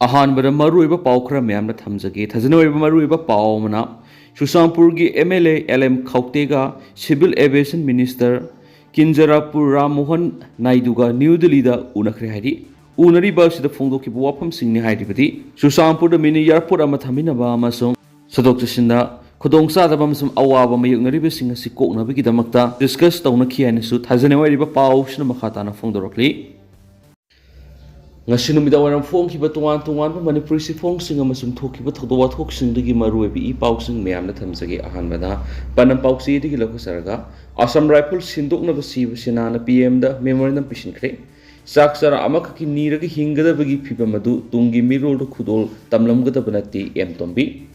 अहानबद मरुइब पाव खरा मैम थमजगे थजनोइब मरुइब पाव मना Ccpur की MLA LM Khaute का civil aviation minister Kinjarapu Ram Mohan Naidu का न्यू दिल्ली दा उनखरे हाइदी उनरीबा सिदा फोंदोखिबा वाफम सिंगनि हाइदिबदि Ccpur दा मिनि एयरपोर्ट अमा थमिनबा अमसुंग सदोक चसिंदा खुदोंग चादबा अमसुंग अवाबा मयुंगरिबा सिंग असि कोकनबगिदमक्ता discuss तौनखि हाइनसु थाजनेवाइरिबा pav Cina मखाताना फोंदोरखलि Ngashinumida Fong Kiba Tuan Manipuri Fong Sing Amasum Tokiba Todoa Toksing the Gimarubi E. Pauxing Miam the Tamsagi Ahanmada, Panam Pauxi the Gilakosaraga, Assam Rifle Sinduk Navasi Sinana PM the Memorandum Pishin Cray, Saksara Amakaki Nira Hinga the Bagi Pipamadu, Tungi Miro the Kudol, Tamlamgata Banati, M. Tombi.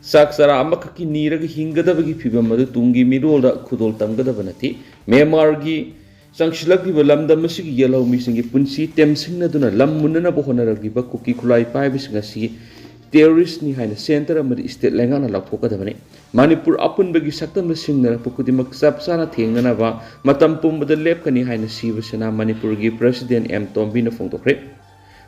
Saksara Amakaki Nira Hinga the Bagi Pipamadu, Tungi Miro the Kudol Tamgata Banati, Memargi. Sangshilaki Lamda Musik yellow missing a punsi, Temsing Naduna, Lamunana Bohonara Giba, Cookie Kulai Pibisingasi, terrorist Nihana Center, Amadi State Langana Lapoka the money. Manipur upon Bagi Satam the Singer, Pukudimak Sapsana Tinganava, Matampum the Lepkani Hina Sivasana, Manipurgi President M. Tombina Fontokre.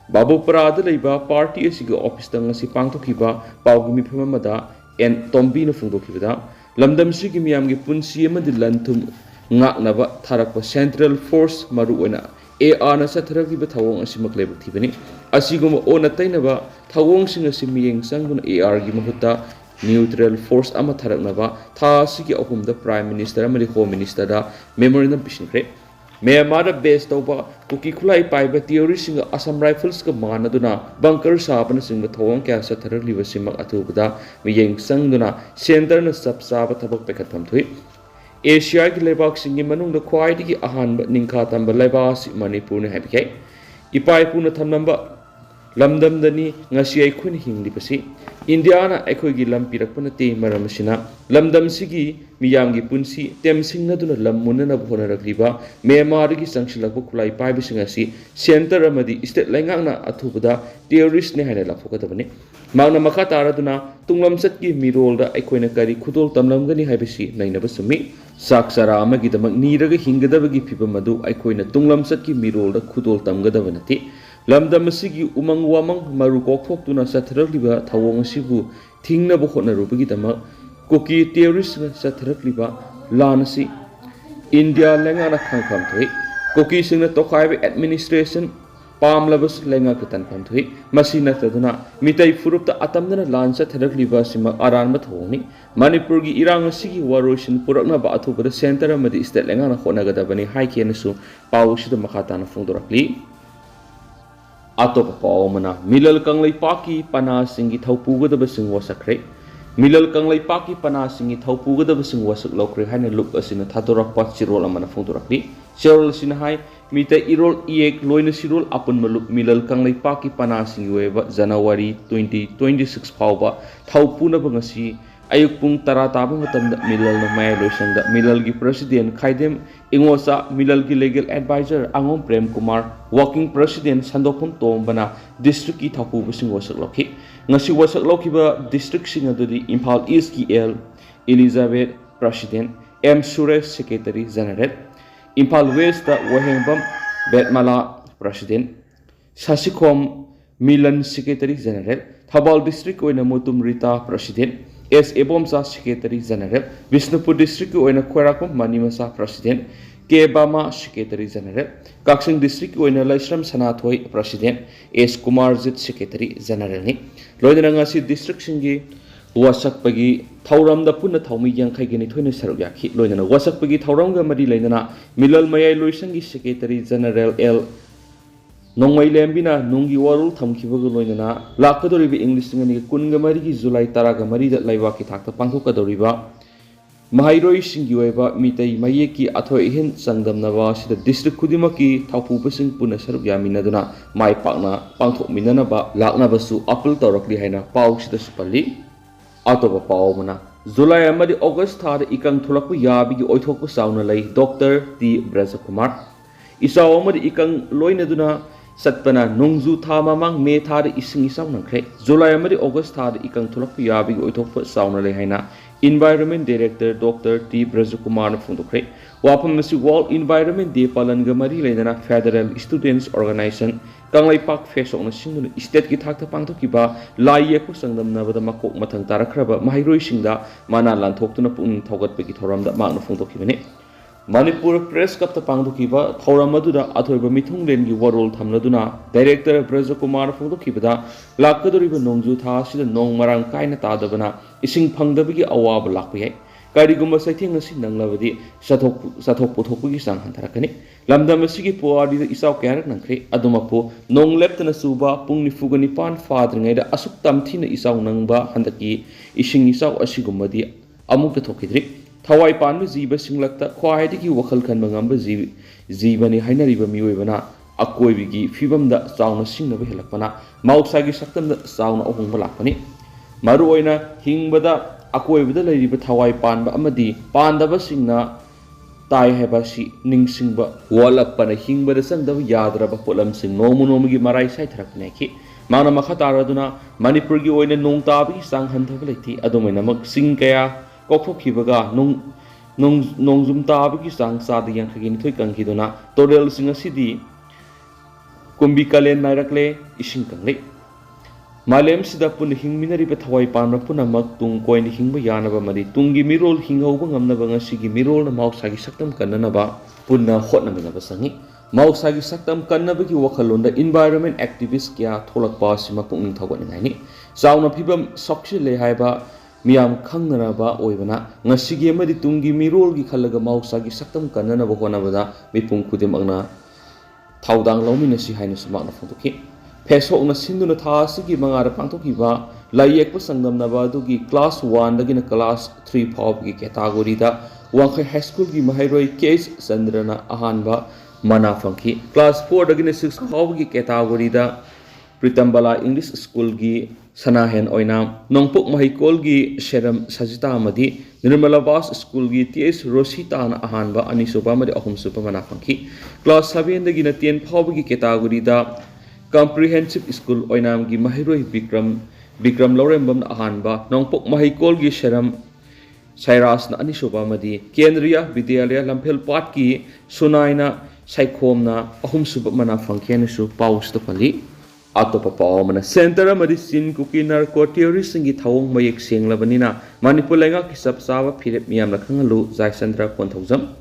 Babu Parada Liba, Party Asigo Office Tangasi Pantokiba, Paugimi Pamada, and Tombina Fontokivida, Lamdam Sigimiamgi Punsi Amadilantum. Naba Tarakpa Central Force Maruana, AR Nasataraki Tawong Asimakleb Tivani, Asigum Onatainaba, Tawong Singasiming Sangun AR Gimahuta, Neutral Force Amataranaba, Tasiki Okum the Prime Minister, Amadi Home Minister, Memorandum Pishin Crate, Mayamada based over Cookie Kulai Pipe, theory singer Assam Rifles Kamanaduna, Bunker Saban sing the Tawong Kasatar Livasima Atubada, Miyang Sanguna, Center and Subsaba Tabak Pekatam to it. Asia ki lebak singi manung da kwai di ahan ba ningkha tamba lebas Manipur ne habike ipai puna thamnamba lamdam dani ngasi ai khun hingli pasi India na ekhoi gi lam pirak pana te maram sina lamdam sigi miyam gi punsi tem singna duna lam munna bhona rakliba Myanmar gi sangsilak kulai pai bisinga si center amadi state lengang na athubada terrorist ne haina laphoka tabani magna makha taraduna tunglam sat ki mirol da ekhoina kari khudol tamlam gani haibisi nainaba sumi Saksara Amagidamak Niraga Hingadavagi Pipamadu, Aikoina Tunglam Saki Mirol, the Kudol Tamgadavanati, Lamda Masigi Umang Wamang, Marukok Tuna Satrakliba, Tawong Sibu, Tingna Bohona Rubigidama, Cookie Terrorist Satrakliba, Lanasi, India Langana Kankam to it, Cookies in the Toukhre administration, Palm Lovers Langa Katan Pantui, Masina Taduna, Mitai Furup the Atamana Lansa Terakliba Sima Aran Matoni, Manipurgi Irang Sigi Waroshin Purana Batu, but the center of the State Langana Honagadabani Haiki and Su, Paush the Makatana Fundurakli Atop Paumana, Milal Kanglai Paki, Pana Singi Taupuga the Basing was a crate. Milal Kanglai Paki, Pana Singi Taupuga the Basing was a locre, Hana look as in a Tatora Pot Chirol Amana Fundurakli, Chirol Sinahai. Mita Irol Iek Loina Chirol upon Maluk Milal Kanglai Paki Panasing Ueva January 2026 Pauba Taupuna Bangasi Ayuk Pung Tarataba Milal Maya Lotion the Milalgi President Kaidem Ingosa Milalgi Legal Advisor Angom Prem Kumar Walking President Sandopun Tombana District Tapu Basing Wasak Loki Nasi Wasak Lokiba District Singer to the Impal East L Elizabeth President M. Suresh Secretary General Impal West the Wahengbam Betmala President Sasikom Milan Secretary General Thabal District Oina Mutum Rita President S. Ebomsa Secretary General Visnupur District Oina Kwarakum Manimasa President K. Bama Secretary General Kaksing District Oina Laisram Sanatoi President S. Kumarzit Secretary General ni Loidanangasi District Singi Wasak Pagi Tauram the Puna Taumi Yang Kaigani Twin Saruyaki, Loina, Wasak Pagi Tauranga Madilena, Milal Maya Luisangi Secretary General L. Nongway Lambina, Nungi Warul, Tamkivago Loina, Lakadoribi English and Kungamari, Zulai Taragamari, that Laivaki Takta Pankoka Doriba, Mahairoi Singueva, Mitei Mayeki, Atoihin, Sangam Navas, the District Kudimaki, Tapu Pusing Puna Saruyaminaduna, my partner, Panko Minanaba, Laknabasu, Apple Torokli Hena, Pauch the Spali. Atop a Paumana. July Amadi August Thad Ikang Tulaku Yabi Oitoku Saunalay, Dr. T. Brazakumar. Isa Omadi Ikang Loinaduna Satpana Nungzu Tamamang Me Thad Ising Saunakre. July Amadi August Thad Ikang Tulaku Yabi Oitoku Saunalay Haina. Environment Director Dr. T. Brajakumar Fundukre. Wapam masi World Environment Day Palan Gamari Lena Federal Students Organization Kanglai Park Face on a single state ki thakta pangtokiba Lai Yaku Sangdam Navada Makok Matang Tarakraba Mahiroi Singda Mana Lantok to Napun Togat Peki Toram that Magna Fundokibane. Manipur Press Cup the Pangdokiba, Tauramadura, Atoba Mitung Lengi Warol Tamladuna, Director Brajakumar Fundokibada, Lakadoriba Nongju Tashi, the Nong Marang Kaina Tadabana, Ising Pangdabigi Awab Lakwe, Kariguma Sighting Sinang Lavadi, Satok Potoki Sang Hantarakani, Lambda Masiki Puadi, the Isau Karak Nankre, Adumapo, Nong left in a Suba, Pungni Fugani Pan Fathering, Asuk Tamtina Isau Nangba, Handaki, Ishing Isau Ashigumadi, Amuk the Tokidri. Thawai Panbu Ziba Singlakta, Quaidiki Wakal Kan Mangamba Zibani Hainariba Muivana, Akoivigi, Fibam da Sauna Singna Hilapana, Mautsagi Saktam da Sauna of Balapani, Maruina, Hingbada, Akoiv the Lady Thawai Panba Amadi, Pandava Singna, Tai Hebashi, Ning Singba, Wallapana, Hingba the Sand of Yadraba Polam Sing, Nomunomigi Marai Saitrakaneki, Mana Makataraduna, Manipurgi Oina Nong Tabi, Sang Hantavaliti, Adominamak Singkaya. Kokhibaga nong zum tabiki sang sa yang khagin thoi kangkidona torel singa sidi kumbi kalen nairakle ising kangle malem sida pun hingminari pe thawai panra punamak tung koin hingba yanaba mari tungi mirol hingauba ngamnaba ngasigi mirol na mausagi saktam kannaba punna hotnaminaba sangi mausagi saktam kannabagi wakhalonda environment activist kya tholakpa sima pungning thawani ngani sauna phibam sokshi le haiba Miam Kanganaba Oivana, Nasigi Madi Tungi Mirolgi Kalaga Mausagi Saktam Kanana Bokonabada, Mipung Kudimagna, Taudang Lominasi Highness Magna Fontoki, Peso on a Sinduna Tasiki Mangara Pantokiva, Layek Sangam Navadugi, Class 1, Dagina Class 3 Pop category, Wanka High School Gi Mahiroi Case Sandrana Ahanba, Mana Funky, Class 4, Dagina 6 Pop category, Pritambala English School Gi. Sanahen Oinam, Nongpok Mahikol gi Sheram Sajita Amadi, Nirmala Bas School gi T.S. Rosita Ahanba, Anisoba Madi Ahum Supamana Funky, Class 7 the Ginatian Pawgi category da Comprehensive School Oinam gi Mahiroi Bikram Lorembam Ahanba, Nongpok Mahikol gi Sheram Sairas na Anisoba Madi, Kendria, Vidyalaya, Lampel Patki, Sunaina, Saikomna, Ahum Supamana Funky, Anisu Paus the Pali. Atopa Paumana Center Medicine Cookie Narco Theories and Gitawong Mayek Sing Labanina, Manipulanga Kisap Sava Philip Miam Lakangalu, Zai Sandra Quantosum.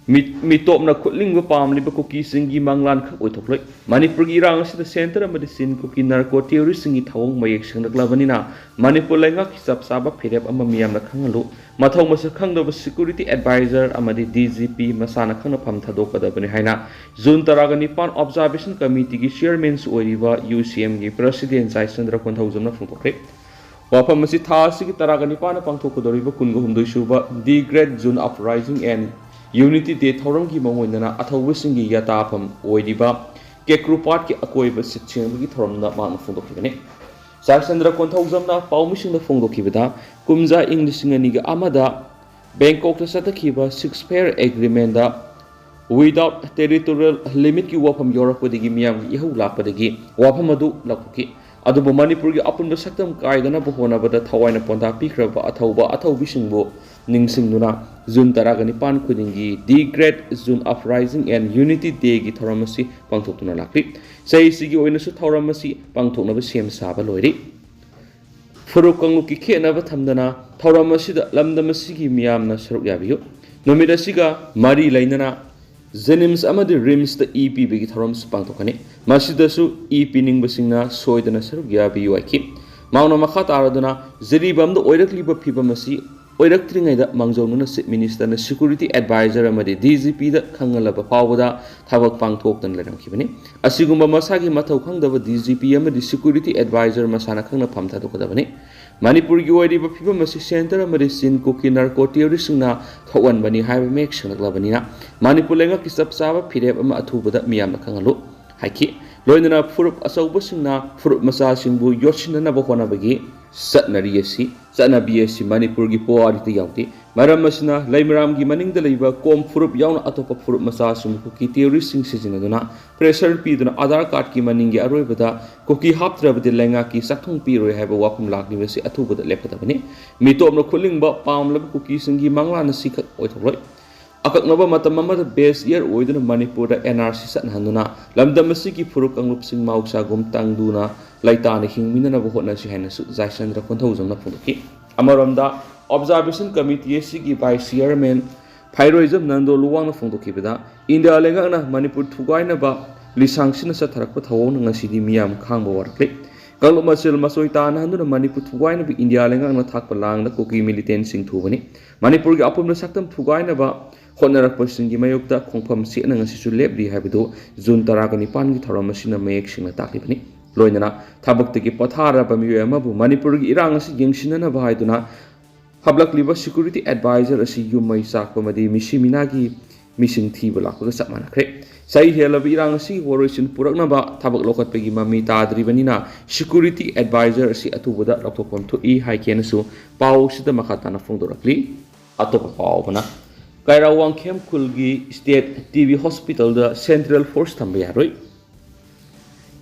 Mitop na Kutling Palm Liba Cookies and Gimanglan Utoplik, Manipurgi Rangs the Center Medicine Cookie Narco Theories and Gitawong Mayek Sing Labanina, Manipulanga Kisap Sava Philip Amamiam Lakangalu, Matomas Kang Security Advisor Amadi DGP Masana Kanapam Tadoka the Benihana, Zun Taragani Observation Committee Chairman Oiva UCM President Zai Sandra Quantosum from Pokre. Wapamasi Tasik Taragani Pana Pantokoriba Kungum Dushuba, D Great Zone Uprising and Unity Day Thorangi Mamoina Atawisingi Yatapam Oidiba, Gekrupat Akoiba Sitchin Thoram that man from the Sandra Quantosumna, Paumission the Fongo Kibida, Kumza English Niga Amada, Bangkok the Satakiba, 6-pair agreement without territorial limit ki wapam Europe with the Gimiam Yahu Lapadagi, Wapamadu Lapuki, Adobo Manipuri upon the Saktam Kaidana Bohona, but the Tawana Ponta Pikra, Atoba, Ato Vishingbo, Ningsing Nuna, Zun Taragani Kudingi, D Great Zun Uprising and Unity Day Gitoramasi, Pantotuna Lakri, say Sigi Oinasu Toramasi, Pantona Siem Saba Lori. Furukanguki Kenava Tamdana, Toramasi, Lamdamasigi Miamna Suryabiu, Nomidasiga, Mari Lainana, Zenims Amadi Rims the EP Bigitoram Pantokani, Masidasu EP Ningbasina, Soidana Suryabi Waki, Mauna Makat Aradana, Zeribam the Oirakliba Pibamasi. Oirakting da Mangzonuna Sit Minister and Security Advisor Amadi DGP the Kangalaba Pawada, Tavak Pangtok than Ledam Kibani. Asigumba Masagi Matokang the DGP Amadi Security Advisor Masana Kanga Pamta Dokadavani. Manipur Yuadiba Pipa Masi Center Amadi Sin Cookie Narco Theorisuna, Tawan Bani Highway Makes Lavanina. Manipulenga Kisap Sava Pideb Atuba Miam Kangalu. Haki. loinana furup asawbasingna furup masasingbu yotsinanaba honabagi satnari asi satnabi asi Manipur gi poari te yauti maram asina laimaram gi maningda leiba kom furup yauna atopa furup masasing kuki theories sing sizinaduna pressure piduna Aadhaar card ki maningi aroibada kuki haptrabadi lenga ki sakthung piroi haiba wapum lakni basi athubada lepkadabani mitopna khulingba pamlaba kuki singi manglana sikak oitholoi akaknaba matam amada base year oiduna Manipur da NRC satnhanduna lamdam asigi furuk anglup sing mausa gum tangduna laitana hingminana bo hotna si haina su Jaisandra Konthaujamna phunduki amaramda observation committee sigi vice chairman Phairoism Nando Luwang na phungdokibada India lengana Manipur thugaina ba lisangsina satharakpa thawon ngasidi miyam khangba warkle Kaluk masil masoi tan handuna Manipur thugaina bi India lengana thakpa langna koki militant sing thubani Manipur gi apumna saktam thugaina ba honnarakpasingi mayokta khongpham sena ngasi su lebri habido June 19 gi thoram asina mayek singna taklibani loinana thabaktagi pathara ba miyo amabu Manipur gi irang asi yengsinana ba haiduna Public Liver Security Advisor asi yumai sakpamadi misiminagi mising thiba lakpaga sapmanakre sai helabi irang asi woroisin puraknaba thabak lokatpagi mami tadribanina security advisor asi atubada raktopom thoi haikenasu pau sida makhatana phongdorakli atopa paubana Kairawang Khemkulgi State TV Hospital da Central Force thamba yaroi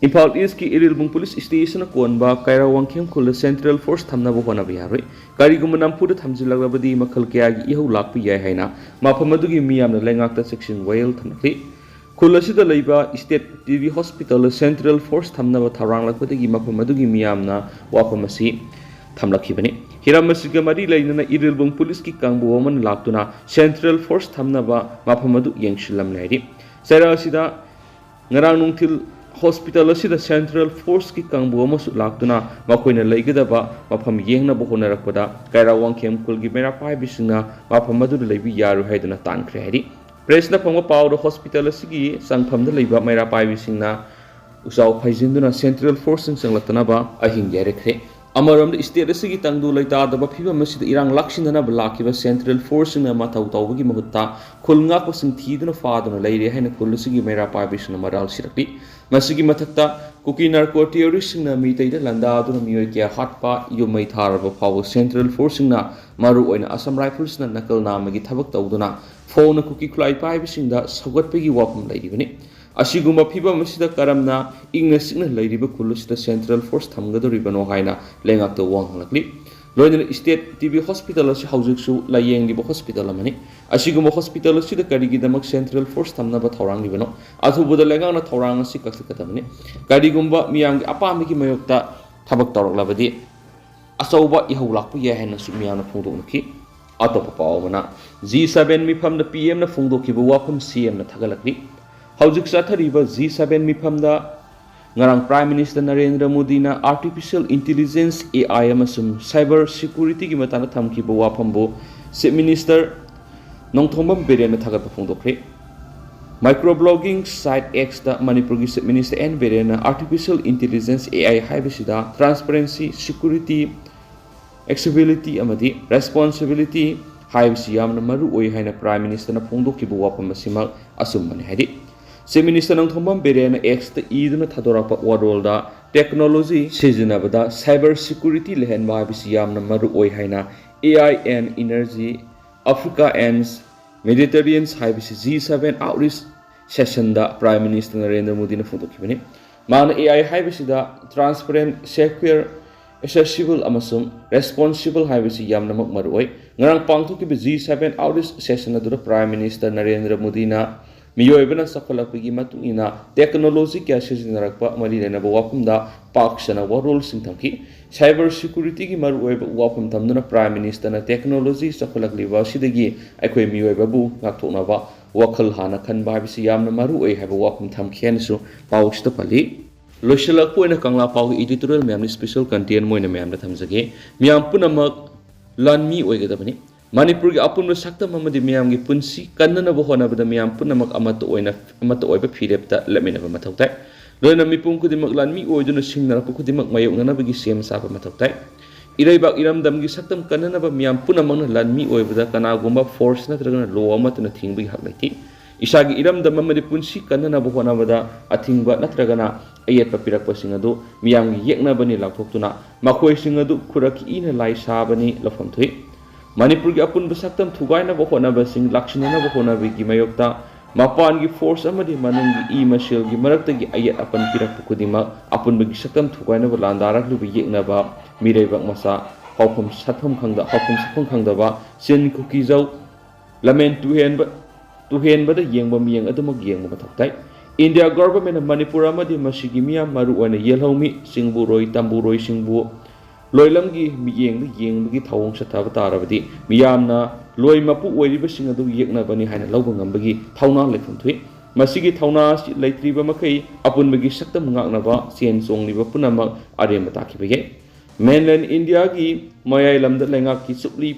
Impal East ki Irilbung Police Station konba Kairawang Khemkul da Central Force thamna bo hona ba yaroi karigum nampu da thamjilagabadi makhal kya gi ihu lakpi yai haina maphamadughi miyamna lengakta section wail thamkli Kulasida leiba State TV Hospital Central Force thamna ba tharang lakpatagi maphamadughi miyamna wapamasi thamlakhibani hiramasiga mari lainana Irilbung Police ki kangbu woman laktuna Central Force thamna ba maphamadu yengshilam lairi sera sida ngarang nungthil Hospital asida Central Force ki kangbu amasu laktuna makoina leigada mafam yengna bo honarakpada Kairawang Khemkul gi mera pai bisina mafamadu leibi yaru haiduna tankre hari press na phangwa pawdo hospital asigi sangpham da leiba mera pai bisina usau phaijinduna Central Force sing sanglatana ba ahing yarekre amaram da state asigi tangdu laita da ba phiba masida irang lakshindana ba lakiba Central Force na matau tawgi mahutta khulnga ko sing thiduna faaduna leire haina khulsigi mera pai bisina maral sirakli Masigi mathakta kuki narco terrorist na mitai da landa aduna miyoi kya hatpa yumai tharaba pawo Central Force na maru oina Assam Rifles na nakal namagi thabak tawduna phone kuki khulai pai bisinda sagatpegi wapum lairibani asiguma phiba masida karamna ingna signa lairiba kulusida Central Force thamgadoribano haina lengakta wanglakli loinana State TV Hospital asi haujiksu layengliba hospital amani asiguma hospital asi da karigidamak Central Force thamna ba thorang libano athubuda lengana thorang asi kakakatamani karigumba miyamgi apamigi mayokta thabak tawraklabadi asauba ihaulakpu yahena su miyamna phungdoknaki atopa pawmana G7 mifam da PM na phungdokiba wapam CM na thagalakli haujik sathariba G7 mifam da Ngarang Prime Minister Narendra Modi na Artificial Intelligence AI amasum Cyber Security ki matana thamki bo wapambo Chief Minister Nongthombam Biren na thagat phongdokre Microblogging site X da Manipur gi Chief Minister N Biren na Artificial Intelligence AI haibasida transparency security accessibility amadi responsibility haibasi yamna maru oi haina Prime Minister na phongdokki bo wapam asima asumani haidi Chief Minister Nongthombam Biren X ta iduna thadorapa warolda technology sijinabada cyber security lehenba habisi yamna maru oi haina AI and energy Africa and Mediterranean habisi G7 outreach session da Prime Minister Narendra Modi na photokibani mana AI habisi da transparent secure accessible amasum responsible habisi yamna mak maru oi ngarang pangthokibi G7 outreach session da Prime Minister Narendra Modi na miyoibana sakolakpagi matungina technology kya sijinarakpa mari lenaba wapumda paksana warol singthamki cyber security gi maru oiba wapum thamduna Prime Minister na technology sakolakliba sidagi aikoi miyoibabu ngakthoknaba wakhal hana khanba bisi yamna maru oi haba wapum thamkhiansu pawsta pali loisalak poina kangla paw editorial memni special content moina memna thamjage miyam punamak lanmi oigadabani Manipur gi apun saktam amadi miyam gi punsi kannana bo hona bada miyam punamak amata oiba phirepta lamina ba mathautai loina mipum kudimak lanmi oiduna singna kudimak mayok nana bagi sem sapa mathautai irai iram dam gi saktam kannana ba miyam punamak na lanmi oibada kana gomba force na tragana law amatna thingbi haklaiti ꯏꯁꯥꯒꯤ ꯏꯔꯝꯗꯝ ꯑꯃꯗꯤ ꯄꯨꯟꯁꯤ ꯀꯟꯅꯅꯕ ꯍꯣꯠꯅꯕꯗ ꯑꯊꯤꯡꯕ ꯅꯠꯇ꯭ꯔꯒꯅ ꯑꯌꯦꯠꯄ ꯄꯤꯔꯛꯄꯁꯤꯡ ꯑꯗꯨ ꯃꯤꯌꯥꯝꯒꯤ ꯌꯦꯛꯅꯕꯅꯤ ꯂꯥꯎꯊꯣꯛꯇꯨꯅ ꯃꯈꯣꯏꯁꯤꯡ ꯑꯗꯨ ꯈꯨꯔꯛꯀꯤ ꯏꯅ ꯂꯥꯏ ꯁꯥꯕꯅꯤ ꯂꯧꯐꯝ ꯊꯣꯛꯏ ꯃꯅꯤꯄꯨꯔꯒꯤ ꯑꯄꯨꯟꯕ ꯁꯛꯇꯝ ꯊꯨꯒꯥꯏꯅꯕ ꯍꯣꯠꯅꯕꯁꯤꯡ ꯂꯥꯛꯁꯤꯟꯅꯅꯕ ꯍꯣꯠꯅꯕꯒꯤ ꯃꯥꯌꯣꯛꯇ ꯃꯄꯥꯟꯒꯤ ꯐꯣꯔꯁ ꯑꯃꯗꯤ ꯃꯅꯨꯡꯒꯤ ꯃꯁꯦꯜꯒꯤ ꯃꯔꯛꯇꯒꯤ ꯑꯌꯦꯠ ꯑꯄꯟ ꯄꯤꯔꯛꯄ ꯈꯨꯗꯤꯡꯃꯛ ꯑꯄꯨꯟꯕꯒꯤ ꯁꯛꯇꯝ ꯊꯨꯒꯥꯏꯅꯕ ꯂꯥꯟꯗꯥꯔꯛꯂꯤꯕ ꯌꯦꯛꯅꯕ ꯃꯤꯔꯩꯕꯥꯛ ꯃꯆꯥ ꯍꯧꯐꯝ ꯁꯠꯐꯝ ꯈꯪꯗꯕ ꯆꯤꯟ ꯈꯨꯀꯤꯖꯧ ꯂꯃꯦꯟ ꯇꯨꯍꯦꯟꯕꯗ ꯌꯦꯡꯕ ꯃꯤꯠꯌꯦꯡ ꯑꯗꯨꯃꯛ ꯌꯦꯡꯕ ꯃꯊꯧ ꯇꯥꯏ ꯏꯟꯗꯤꯌꯥ ꯒꯣꯚꯔꯟꯃꯦꯟꯠꯅ ꯃꯅꯤꯄꯨꯔ ꯑꯃꯗꯤ ꯃꯁꯤꯒꯤ ꯃꯤꯌꯥꯝ ꯃꯔꯨꯑꯣꯏꯅ ꯌꯦꯜꯍꯧꯃꯤ ꯆꯤꯡꯕꯨꯔꯣꯏ ꯇꯝꯕꯨꯔꯣꯏꯁꯤꯡꯕꯨ ꯂꯣꯏꯂꯝꯒꯤ ꯃꯤꯠꯌꯦꯡꯗ ꯌꯦꯡꯕꯒꯤ ꯊꯧꯑꯣꯡ ꯆꯠꯊꯕ ꯇꯥꯔꯕꯗꯤ ꯃꯤꯌꯥꯝꯅ ꯂꯣꯏ ꯃꯄꯨ ꯑꯣꯏꯔꯤꯕꯁꯤꯡ ꯑꯗꯨ ꯌꯦꯛꯅꯕꯅꯤ ꯍꯥꯏꯅ ꯂꯧꯕ ꯉꯝꯕꯒꯤ ꯊꯧꯅꯥ ꯂꯩꯐꯝ ꯊꯣꯛꯏ ꯃꯁꯤꯒꯤ ꯊꯧꯅꯥ ꯑꯁꯤ ꯂꯩꯇ꯭ꯔꯤꯕ ꯃꯈꯩ ꯑꯄꯨꯟꯕꯒꯤ ꯁꯛꯇꯝ ꯉꯥꯛꯅꯕ ꯆꯦꯟ ꯆꯣꯡꯂꯤꯕ ꯄꯨꯝꯅꯃꯛ ꯑꯔꯦꯝꯕ ꯇꯥꯈꯤꯕ ꯌꯥꯏ ꯃꯦꯟꯂꯦꯟ ꯏꯟꯗꯤꯌꯥꯒꯤ ꯃꯌꯥꯏꯂꯝꯗ ꯂꯩꯉꯥꯛꯀꯤ ꯆꯨꯞꯂꯤ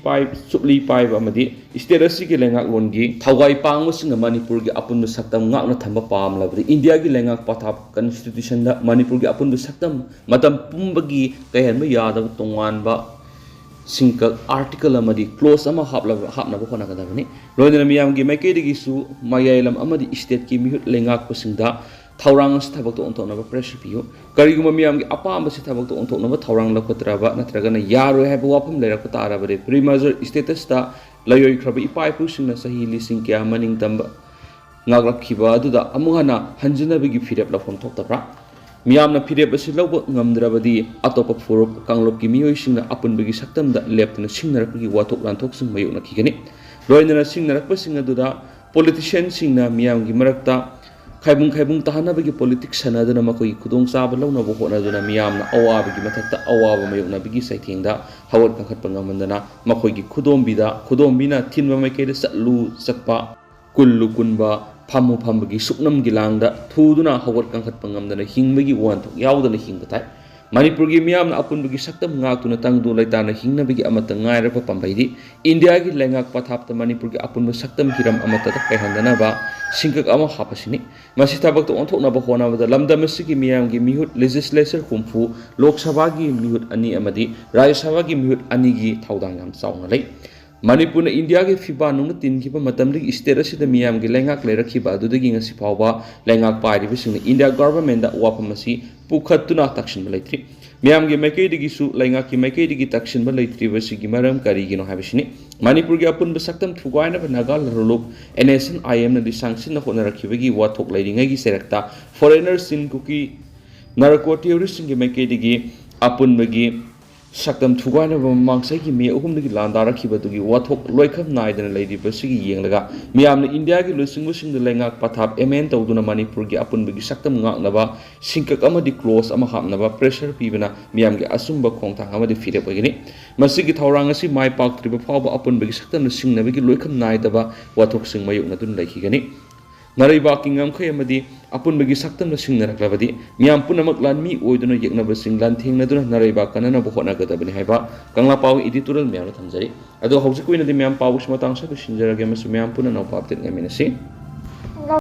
ꯄꯥꯏꯕ ꯑꯃꯗꯤ ꯁ꯭ꯇꯦꯠ ꯑꯁꯤꯒꯤ ꯂꯩꯉꯥꯛꯂꯣꯟꯒꯤ ꯊꯧꯒꯥꯏ ꯄꯥꯡꯕꯁꯤꯡꯅ ꯃꯅꯤꯄꯨꯔꯒꯤ ꯑꯄꯨꯟꯕ ꯁꯛꯇꯝ ꯉꯥꯛꯅ ꯊꯝꯕ ꯄꯥꯝꯂꯕꯗꯤ ꯏꯟꯗꯤꯌꯥꯒꯤ ꯂꯩꯉꯥꯛ ꯄꯊꯥꯞ ꯀꯟꯁꯇꯤꯇ꯭ꯌꯨꯁꯟꯗ ꯃꯅꯤꯄꯨꯔꯒꯤ ꯑꯄꯨꯟꯕ ꯁꯛꯇꯝ ꯃꯇꯝ ꯄꯨꯝꯕꯒꯤ ꯀꯩꯍꯟꯕ ꯌꯥꯗꯕ ꯇꯣꯉꯥꯟꯕ ꯁꯤꯡꯀꯛ ꯑꯥꯔꯇꯤꯀꯜ ꯑꯃꯗꯤ ꯀ꯭ꯂꯣꯖ ꯑꯃ ꯍꯥꯞꯅꯕ ꯍꯣꯠꯅꯒꯗꯕꯅꯤ ꯂꯣꯏꯅꯅ ꯃꯤꯌꯥꯝꯒꯤ ꯃꯥꯏꯀꯩꯗꯒꯤꯁꯨ ꯃꯌꯥꯏꯂꯝ ꯑꯃꯗꯤ ꯁ꯭ꯇꯦꯠꯀꯤ ꯃꯤꯍꯨꯠ ꯂꯩꯉꯥꯛꯄꯁꯤꯡꯗ ꯊꯧꯔꯥꯡ ꯑꯁꯤ ꯊꯕꯛꯇ ꯑꯣꯟꯊꯣꯛꯅꯕ ꯄ꯭ꯔꯦꯁꯔ ꯄꯤꯌꯨ ꯀꯔꯤꯒꯨꯝꯕ ꯃꯤꯌꯥꯝꯒꯤ ꯑꯄꯥꯝꯕꯁꯤ ꯊꯕꯛꯇ ꯑꯣꯟꯊꯣꯛꯅꯕ ꯊꯧꯔꯥꯡ ꯂꯧꯈꯠꯇ꯭ꯔꯕ ꯅꯠꯇ꯭ꯔꯒꯅ ꯌꯥꯔꯣꯏ ꯍꯥꯏꯕ ꯋꯥꯐꯝ ꯂꯩꯔꯛꯄ ꯇꯥꯔꯕꯗꯤ ꯄ꯭ꯔꯤꯃꯦꯖꯔ ꯁ꯭ꯇꯦꯇꯁꯇ ꯂꯩꯔꯣꯏꯈ꯭ꯔꯕ ꯏꯄꯥ ꯏꯄꯨꯁꯤꯡꯅ ꯆꯍꯤ ꯂꯤꯁꯤꯡ ꯀꯌꯥ ꯃꯅꯤꯡꯇꯝꯕ ꯉꯥꯛꯂꯛꯈꯤꯕ ꯑꯗꯨꯗ ꯑꯃꯨꯛ ꯍꯟꯅ ꯍꯟꯖꯤꯟꯅꯕꯒꯤ ꯐꯤꯔꯦꯞ ꯂꯧꯐꯝ ꯊꯣꯛꯇꯕ꯭ꯔꯥ ꯃꯤꯌꯥꯝꯅ ꯐꯤꯔꯦꯞ ꯑꯁꯤ ꯂꯧꯕ ꯉꯝꯗ꯭ꯔꯕꯗꯤ ꯑꯇꯣꯞꯄ ꯐꯨꯔꯨꯞ ꯀꯥꯡꯂꯨꯞꯀꯤ ꯃꯤꯑꯣꯏꯁꯤꯡꯅ ꯑꯄꯨꯟꯕꯒꯤ ꯁꯛꯇꯝꯗ ꯂꯦꯞꯇꯨꯅ ꯁꯤꯡꯅꯔꯛꯄꯒꯤ ꯋꯥꯊꯣꯛ ꯂꯥꯟꯊꯣꯛꯁꯤꯡ ꯃꯥꯌꯣꯛꯅꯈꯤꯒꯅꯤ ꯂꯣꯏꯅꯅ ꯁꯤꯡꯅꯔꯛꯄꯁꯤꯡ ꯑꯗꯨꯗ ꯄꯣꯂꯤꯇꯤꯁꯤꯌꯟꯁꯤꯡꯅ ꯃꯤꯌꯥꯝꯒꯤ ꯃꯔꯛꯇ ꯈꯥꯏꯕꯨꯡ ꯇꯥꯍꯟꯅꯕꯒꯤ ꯄꯣꯂꯤꯇꯤꯛꯁ ꯁꯥꯟꯅꯗꯨꯅ ꯃꯈꯣꯏꯒꯤ ꯈꯨꯗꯣꯡꯆꯥꯕ ꯂꯧꯅꯕ ꯍꯣꯠꯅꯗꯨꯅ ꯃꯤꯌꯥꯝꯅ ꯑꯋꯥꯕꯒꯤ ꯃꯊꯛꯇ ꯑꯋꯥꯕ ꯃꯥꯌꯣꯛꯅꯕꯒꯤ ꯆꯩꯊꯦꯡꯗ ꯍꯧꯒꯠ ꯀꯥꯡꯈꯠꯄ ꯉꯝꯍꯟꯗꯅ ꯃꯈꯣꯏꯒꯤ ꯈꯨꯗꯣꯝꯕꯤꯅ ꯊꯤꯟꯕ ꯃꯥꯏꯀꯩꯗ ꯆꯠꯄ ꯀꯨꯟꯕ ꯐꯝꯕꯒꯤ ꯁꯨꯞꯅꯝꯒꯤ ꯂꯥꯡꯗ ꯊꯨꯗꯨꯅ ꯍꯧꯒꯠ ꯀꯥꯡꯈꯠꯄ ꯉꯝꯗꯅ ꯍꯤꯡꯕꯒꯤ ꯋꯥꯟꯊꯣꯛ ꯌꯥꯎꯗꯅ ꯍꯤꯡꯕ ꯇꯥꯏ ꯃꯅꯤꯄꯨꯔꯒꯤ ꯃꯤꯌꯥꯝꯅ ꯑꯄꯨꯟꯕꯒꯤ ꯁꯛꯇꯝ ꯉꯥꯛꯇꯨꯅ ꯇꯪꯗꯨ ꯂꯩꯇꯥꯅ ꯍꯤꯡꯅꯕꯒꯤ ꯑꯃꯠꯇ ꯉꯥꯏꯔꯕ ꯄꯥꯝꯕꯩꯗꯤ ꯏꯟꯗꯤꯌꯥꯒꯤ ꯂꯩꯉꯥꯛ ꯄꯊꯥꯞꯇ ꯃꯅꯤꯄꯨꯔꯒꯤ ꯑꯄꯨꯟꯕ ꯁꯛꯇꯝ ꯍꯤꯔꯝ ꯑꯃꯠꯇꯗ ꯀꯥꯏꯍꯟꯗꯅꯕ ꯁꯤꯡꯀꯛ ꯑꯃ ꯍꯥꯞꯄꯁꯤꯅꯤ ꯃꯁꯤ ꯊꯕꯛꯇ ꯑꯣꯟꯊꯣꯛꯅꯕ ꯍꯣꯠꯅꯕꯗ ꯂꯝꯗꯝ ꯑꯁꯤꯒꯤ ꯃꯤꯌꯥꯝꯒꯤ ꯃꯤꯍꯨꯠ ꯂꯦꯖꯤꯁꯂꯦꯆꯔ 70 ꯂꯣꯛ ꯁꯚꯥꯒꯤ ꯃꯤꯍꯨꯠ 2 ꯑꯃꯗꯤ ꯔꯥꯖ꯭ꯌ ꯁꯚꯥꯒꯤ ꯃꯤꯍꯨꯠ 2ꯒꯤ ꯊꯧꯗꯥꯡ ꯌꯥꯝ ꯆꯥꯎꯅ ꯂꯩ ꯃꯅꯤꯄꯨꯔꯅ ꯏꯟꯗꯤꯌꯥꯒꯤ ꯐꯤꯕꯥ ꯅꯨꯡꯅ ꯇꯤꯟꯈꯤꯕ ꯃꯇꯝꯗꯒꯤ ꯁ꯭ꯇꯦꯠ ꯑꯁꯤꯗ ꯃꯤꯌꯥꯝꯒꯤ ꯂꯩꯉꯥꯛ ꯂꯩꯔꯛꯈꯤꯕ ꯑꯗꯨꯗꯒꯤ ꯉꯁꯤ ꯐꯥꯎꯕ ꯂꯩꯉꯥꯛ ꯄꯥꯏꯔꯤꯕꯁꯤꯡꯅ ꯏꯟꯗꯤꯌꯥ ꯒꯚꯔꯟꯃꯦꯟꯠꯗ ꯋꯥꯐꯝ ꯑꯁꯤ ꯄꯨꯈꯠꯇꯨꯅ ꯇꯛꯁꯤꯟꯕ ꯂꯩꯇ꯭ꯔꯤ ꯃꯤꯌꯥꯝꯒꯤ ꯃꯥꯏꯀꯩꯗꯒꯤꯁꯨ ꯂꯩꯉꯥꯛꯀꯤ ꯃꯥꯏꯀꯩꯗꯒꯤ ꯇꯛꯁꯤꯟꯕ ꯂꯩꯇ꯭ꯔꯤꯕꯁꯤꯒꯤ ꯃꯔꯝ ꯀꯔꯤꯒꯤꯅꯣ ꯍꯥꯏꯕꯁꯤꯅꯤ ꯃꯅꯤꯄꯨꯔꯒꯤ ꯑꯄꯨꯟꯕ ꯁꯛꯇꯝ ꯊꯨꯒꯥꯏꯅꯕ ꯅꯥꯒꯥ ꯂꯔꯂꯣꯛ NSNIM-ꯅꯗꯤ ꯁꯥꯡꯁꯤꯟꯅ ꯍꯣꯠꯅꯔꯛꯈꯤꯕꯒꯤ ꯋꯥꯊꯣꯛ ꯂꯩꯔꯤꯉꯩꯒꯤ ꯆꯩꯔꯛꯇ ꯐꯣꯔꯦꯅꯔ ꯆꯤꯟ ꯀꯨꯀꯤ ꯅꯥꯔꯀꯣ ꯇꯦꯔꯣꯔꯤꯁꯁꯤꯡꯒꯤ ꯃꯥꯏꯀꯩꯗꯒꯤ ꯑꯄꯨꯟꯕꯒꯤ ꯁꯛꯇꯝ ꯊꯨꯒꯥꯏꯅꯕ ꯃꯃꯥꯡ ꯆꯍꯤꯒꯤ ꯃꯦ 3ꯗꯒꯤ ꯂꯥꯟꯗꯥꯔꯛꯈꯤꯕꯗꯨꯒꯤ ꯋꯥꯊꯣꯛ ꯂꯣꯏꯈꯝ ꯅꯥꯏꯗꯅ ꯂꯩꯔꯤꯕꯁꯤꯒꯤ ꯌꯦꯡꯂꯒ ꯃꯤꯌꯥꯝꯅ ꯏꯟꯗꯤꯌꯥꯒꯤ ꯂꯨꯆꯤꯡꯕꯁꯤꯡꯗ ꯂꯩꯉꯥꯛ ꯄꯊꯥꯞ ꯑꯦꯃꯦꯟ ꯇꯧꯗꯨꯅ ꯃꯅꯤꯄꯨꯔꯒꯤ ꯑꯄꯨꯟꯕꯒꯤ ꯁꯛꯇꯝ ꯉꯥꯛꯅꯕ ꯁꯤꯡꯀꯛ ꯑꯃꯗꯤ ꯀ꯭ꯂꯣꯖ ꯑꯃ ꯍꯥꯞꯅꯕ ꯄ꯭ꯔꯦꯁꯔ ꯄꯤꯕꯅ ꯃꯤꯌꯥꯝꯒꯤ ꯑꯆꯨꯝꯕ ꯈꯣꯡꯊꯥꯡ ꯑꯃꯗꯤ ꯐꯤꯔꯦꯞ ꯑꯣꯏꯒꯅꯤ ꯃꯁꯤꯒꯤ ꯊꯧꯔꯥꯡ ꯑꯁꯤ ꯃꯥꯏ ꯄꯥꯛꯇ꯭ꯔꯤꯕ ꯐꯥꯎꯕ ꯑꯄꯨꯟꯕꯒꯤ ꯁꯛꯇꯝꯅ ꯁꯤꯡꯅꯕꯒꯤ ꯂꯣꯏꯈꯝ ꯅꯥꯏꯗꯕ ꯋꯥꯊꯣꯛꯁꯤꯡ ꯃꯥꯌꯣꯛꯅꯗꯨꯅ ꯂꯩꯈꯤꯒꯅꯤ ꯅꯔꯩꯕꯥꯛꯀꯤ ꯉꯝꯈꯩ ꯑꯃꯗꯤ ꯑꯄꯨꯟꯕꯒꯤ ꯁꯛꯇꯝꯅ ꯁꯤꯡꯅꯔꯛꯂꯕꯗꯤ ꯃꯤꯌꯥꯝ ꯄꯨꯝꯅꯃꯛ ꯂꯥꯟꯃꯤ ꯑꯣꯏꯗꯨꯅ ꯌꯦꯛꯅꯕꯁꯤꯡ ꯂꯥꯟꯊꯦꯡꯅꯗꯨꯅ ꯅꯔꯩꯕꯥꯛ ꯀꯟꯅꯅꯕ ꯍꯣꯠꯅꯒꯗꯕꯅꯤ ꯍꯥꯏꯕ ꯀꯪꯂꯥ ꯄꯥꯎ ꯏꯗꯤꯇꯣꯔꯤꯌꯦꯜ ꯃꯌꯥꯝꯅ ꯊꯝꯖꯔꯤ ꯑꯗꯣ ꯍꯧꯖꯤꯛ ꯑꯣꯏꯅꯗꯤ ꯃꯌꯥꯝ ꯄꯥꯎꯁꯤ ꯃꯇꯥꯡ ꯁꯤꯟꯖꯔꯒꯦ ꯑꯃꯁꯨꯡ ꯃꯌꯥꯝ ꯄꯨꯟꯅ ꯅꯧꯕ ꯑꯞꯗꯦꯠ ꯉꯥꯏꯃꯤꯟꯅꯁꯤ